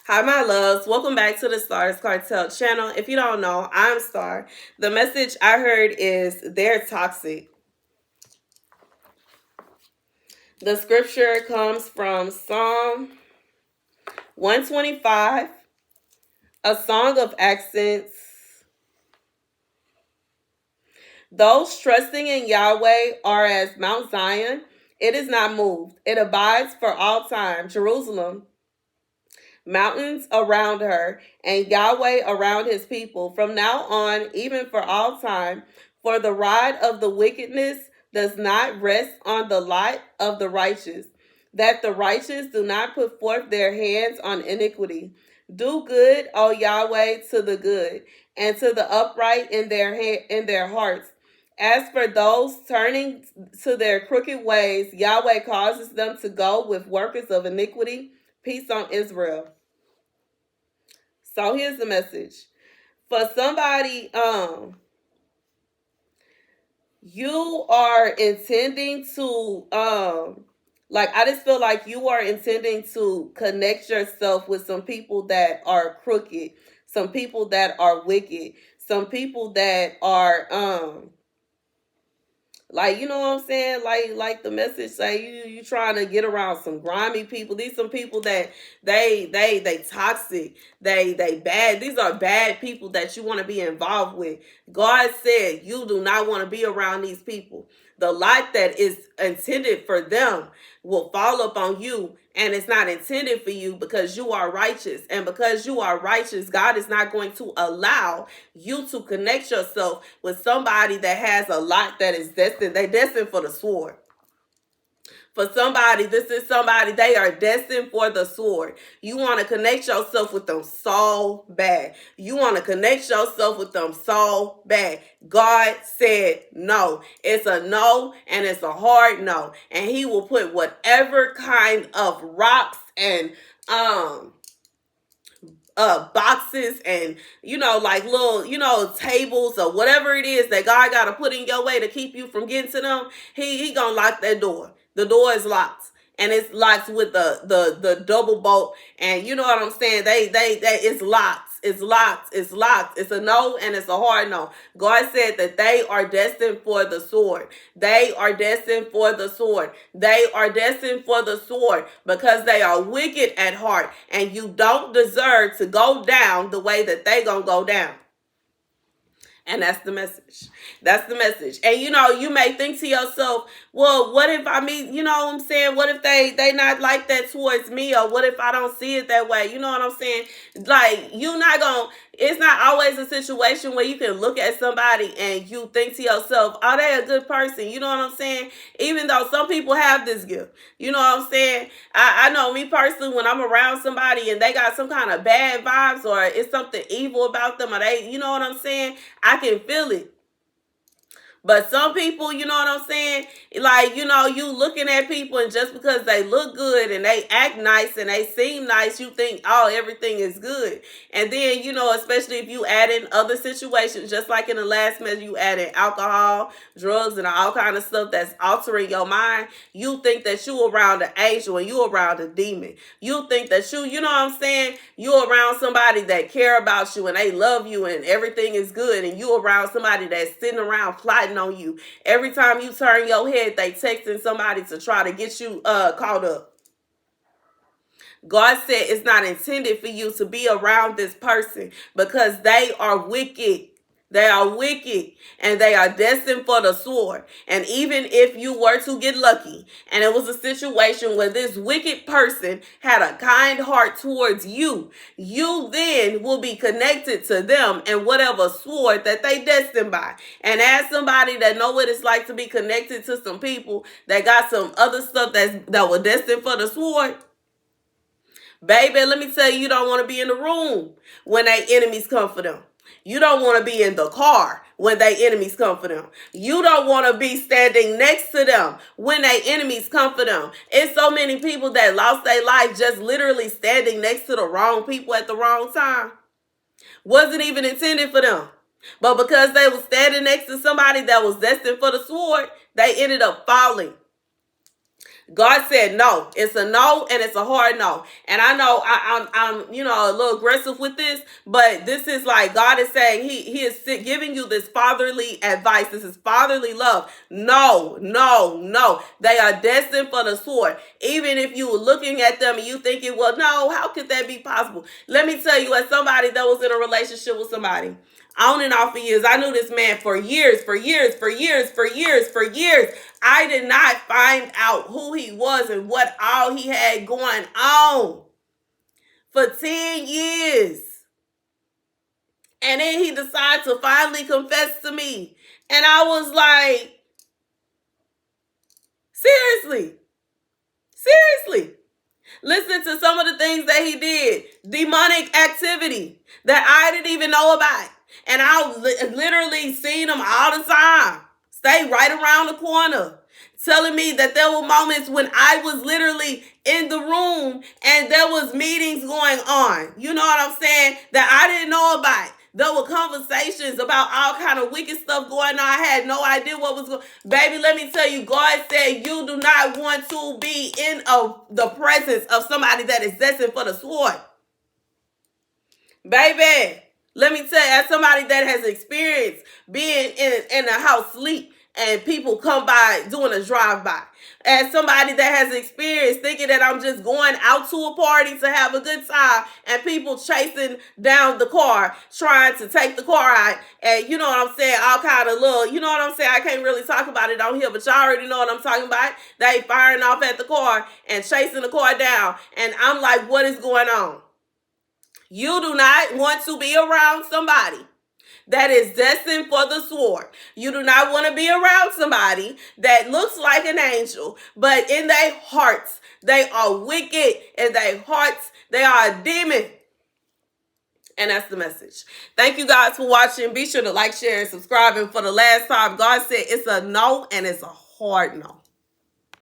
Hi, my loves. Welcome back to the Starscartel channel. If you don't know, I'm Star. The message I heard is they're toxic. The scripture comes from Psalm 125, a song of accents. Those trusting in Yahweh are as Mount Zion. It is not moved. It abides for all time. Jerusalem, mountains around her, and Yahweh around his people, from now on, even for all time. For the rod of the wickedness does not rest on the lot of the righteous, that the righteous do not put forth their hands on iniquity. Do good, O Yahweh, to the good, and to the upright in their hearts. As for those turning to their crooked ways, Yahweh causes them to go with workers of iniquity. Peace on Israel. So here's the message. For somebody, you are intending to, I just feel like you are intending to connect yourself with some people that are crooked, some people that are wicked, some people that are, you know what I'm saying? Like the message say, you trying to get around some grimy people. These some people that they toxic. They bad. These are bad people that you want to be involved with. God said you do not want to be around these people. The light that is intended for them will fall upon you, and it's not intended for you because you are righteous. And because you are righteous, God is not going to allow you to connect yourself with somebody that has a lot that is destined. They're destined for the sword. For somebody, this is somebody, they are destined for the sword. You want to connect yourself with them so bad. You want to connect yourself with them so bad. God said no. It's a no, and it's a hard no. And he will put whatever kind of rocks and boxes and like little tables or whatever it is that God got to put in your way to keep you from getting to them. He gonna lock that door. The door is locked, and it's locked with the double bolt, and you know what I'm saying. They it's locked. It's locked. It's locked. It's a no, and it's a hard no. God said that they are destined for the sword. They are destined for the sword. They are destined for the sword because they are wicked at heart, and you don't deserve to go down the way that they gonna go down. And that's the message. That's the message. And you may think to yourself, well, what if I mean, you know what I'm saying? What if they not like that towards me? Or what if I don't see it that way? You know what I'm saying? Like, it's not always a situation where you can look at somebody and you think to yourself, are they a good person? You know what I'm saying? Even though some people have this gift. You know what I'm saying? I know me personally, when I'm around somebody and they got some kind of bad vibes or it's something evil about them, or they, you know what I'm saying? I can feel it. But some people, you know what I'm saying? Like, you looking at people, and just because they look good and they act nice and they seem nice, you think, oh, everything is good. And then, especially if you add in other situations, just like in the last message, you add in alcohol, drugs, and all kind of stuff that's altering your mind. You think that you around an angel and you around a demon. You think that you know what I'm saying? You around somebody that care about you and they love you and everything is good. And you around somebody that's sitting around plotting on you. Every time you turn your head, they texting somebody to try to get you caught up. God said it's not intended for you to be around this person because they are wicked. They are wicked and they are destined for the sword. And even if you were to get lucky and it was a situation where this wicked person had a kind heart towards you, you then will be connected to them and whatever sword that they destined by. And as somebody that know what it's like to be connected to some people that got some other stuff that were destined for the sword, baby, let me tell you, you don't want to be in the room when they enemies come for them. You don't want to be in the car when they enemies come for them. You don't want to be standing next to them when they enemies come for them. It's so many people that lost their life just literally standing next to the wrong people at the wrong time. Wasn't even intended for them. But because they were standing next to somebody that was destined for the sword, they ended up falling. God said no. It's a no, and it's a hard no. And I know I'm a little aggressive with this, but this is like God is saying He is giving you this fatherly advice. This is fatherly love. No, no, no. They are destined for the sword. Even if you were looking at them and you thinking, well, no, how could that be possible? Let me tell you, as somebody that was in a relationship with somebody on and off for years. I knew this man for years. I did not find out who he was and what all he had going on for 10 years. And then he decided to finally confess to me. And I was like, seriously? Listen to some of the things that he did. Demonic activity that I didn't even know about. And I literally seen him all the time. Stay right around the corner. Telling me that there were moments when I was literally in the room and there was meetings going on. You know what I'm saying? That I didn't know about. There were conversations about all kind of wicked stuff going on. I had no idea what was going on. Baby, let me tell you, God said you do not want to be in the presence of somebody that is destined for the sword. Baby, let me tell you, as somebody that has experienced being in a house sleep and people come by doing a drive-by, as somebody that has experienced thinking that I'm just going out to a party to have a good time and people chasing down the car, trying to take the car out, and you know what I'm saying, all kind of little, you know what I'm saying, I can't really talk about it on here, but y'all already know what I'm talking about. They firing off at the car and chasing the car down, and I'm like, what is going on? You do not want to be around somebody that is destined for the sword. You do not want to be around somebody that looks like an angel, but in their hearts, they are wicked. In their hearts, they are a demon. And that's the message. Thank you guys for watching. Be sure to like, share, and subscribe. And for the last time, God said it's a no, and it's a hard no.